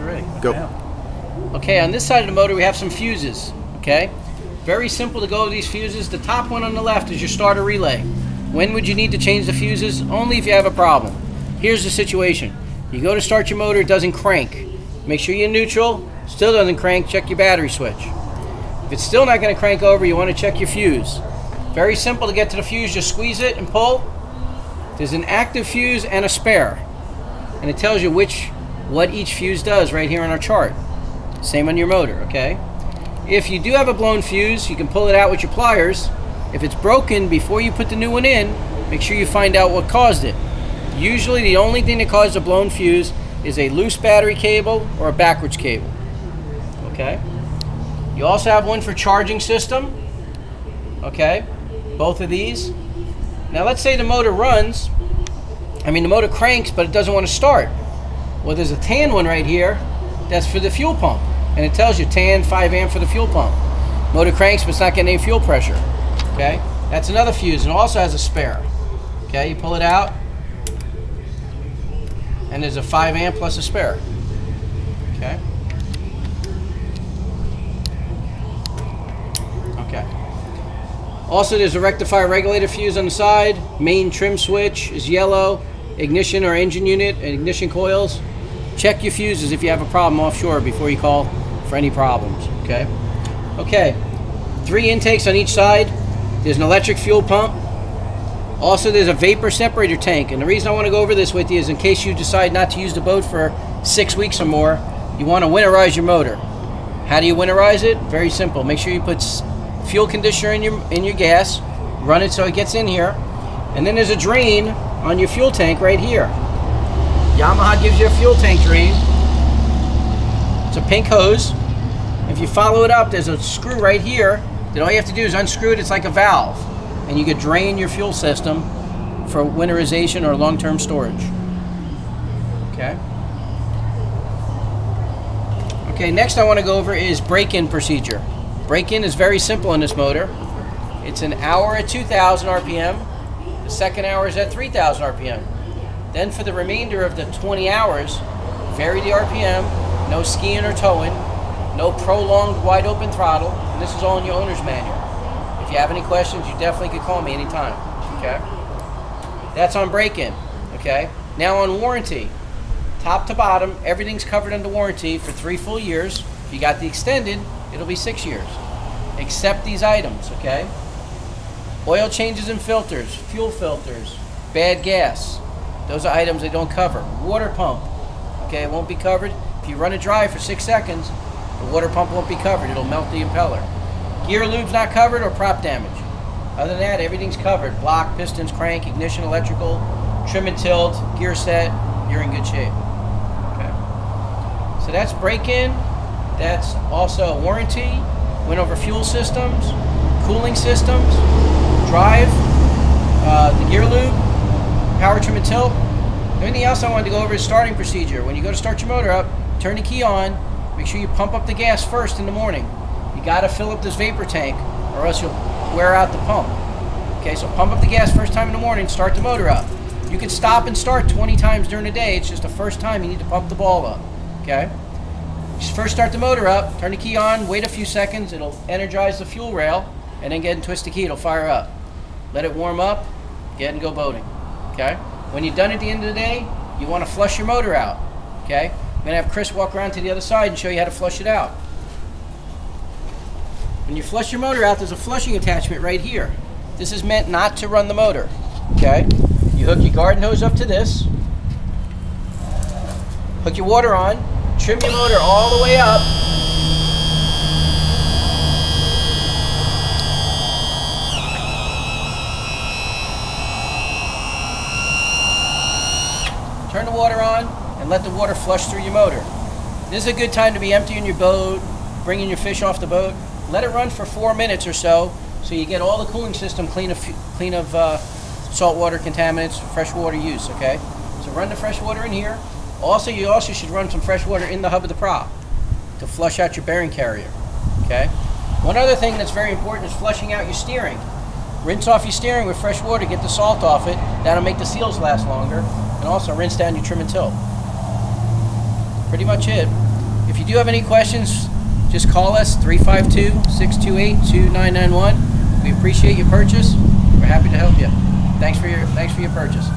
ready. Go. Okay, on this side of the motor we have some fuses. Okay, very simple to go with these fuses. The top one on the left is your starter relay. When would you need to change the fuses? Only if you have a problem. Here's the situation. You go to start your motor, it doesn't crank. Make sure you're neutral. Still doesn't crank, check your battery switch. If it's still not going to crank over, you want to check your fuse. Very simple to get to the fuse, just squeeze it and pull. There's an active fuse and a spare. And it tells you what each fuse does right here on our chart. Same on your motor, okay? If you do have a blown fuse, you can pull it out with your pliers. If it's broken, before you put the new one in, make sure you find out what caused it. Usually the only thing that causes a blown fuse is a loose battery cable or a backwards cable. Okay? You also have one for charging system. Okay? Both of these. Now let's say the motor runs, the motor cranks, but it doesn't want to start. Well, there's a tan one right here that's for the fuel pump. And it tells you tan 5 amp for the fuel pump. Motor cranks, but it's not getting any fuel pressure. Okay? That's another fuse, and it also has a spare. Okay, you pull it out, and there's a 5 amp plus a spare. Okay? Okay. Also, there's a rectifier regulator fuse on the side. Main trim switch is yellow. Ignition or engine unit and ignition coils. Check your fuses if you have a problem offshore before you call for any problems. Okay? Okay. 3 intakes on each side. There's an electric fuel pump. Also, there's a vapor separator tank. And the reason I want to go over this with you is in case you decide not to use the boat for 6 weeks or more, you want to winterize your motor. How do you winterize it? Very simple. Make sure you put fuel conditioner in your gas. Run it so it gets in here. And then there's a drain on your fuel tank right here. Yamaha gives you a fuel tank drain. It's a pink hose. If you follow it up, there's a screw right here that all you have to do is unscrew it. It's like a valve. And you could drain your fuel system for winterization or long-term storage. Okay. Okay, next I want to go over is break-in procedure. Break-in is very simple in this motor. It's an hour at 2,000 RPM. The second hour is at 3,000 RPM. Then for the remainder of the 20 hours, vary the RPM, no skiing or towing, no prolonged wide open throttle, and this is all in your owner's manual. If you have any questions, you definitely could call me anytime, okay? That's on break-in, okay? Now on warranty, top to bottom, everything's covered under warranty for 3 full years. If you got the extended, it'll be 6 years, except these items, okay? Oil changes and filters, fuel filters, bad gas. Those are items they don't cover. Water pump, okay, it won't be covered. If you run it dry for 6 seconds, the water pump won't be covered. It'll melt the impeller. Gear lube's not covered or prop damage. Other than that, everything's covered. Block, pistons, crank, ignition, electrical, trim and tilt, gear set, you're in good shape. Okay. So that's break-in. That's also warranty. Went over fuel systems, cooling systems, drive, the gear lube, power trim and tilt. Everything else I wanted to go over is starting procedure. When you go to start your motor up, turn the key on. Make sure you pump up the gas first in the morning. You got to fill up this vapor tank or else you'll wear out the pump. Okay, so pump up the gas first time in the morning, start the motor up. You can stop and start 20 times during the day. It's just the first time you need to pump the ball up. Okay? Just first start the motor up, turn the key on, wait a few seconds, it'll energize the fuel rail, and then get and twist the key, it'll fire up. Let it warm up, get and go boating. Okay? When you're done at the end of the day, you want to flush your motor out. Okay? I'm going to have Chris walk around to the other side and show you how to flush it out. When you flush your motor out, there's a flushing attachment right here. This is meant not to run the motor. Okay? You hook your garden hose up to this. Hook your water on. Trim your motor all the way up. Turn the water on and let the water flush through your motor. This is a good time to be emptying your boat, bringing your fish off the boat. Let it run for 4 minutes or so you get all the cooling system clean of saltwater contaminants, freshwater use, okay? So run the fresh water in here. You also should run some fresh water in the hub of the prop to flush out your bearing carrier, okay? One other thing that's very important is flushing out your steering. Rinse off your steering with fresh water, get the salt off it. That'll make the seals last longer. And also rinse down your trim and tilt. Pretty much it. If you do have any questions, just call us 352-628-2991. We appreciate your purchase. We're happy to help you. Thanks for your purchase.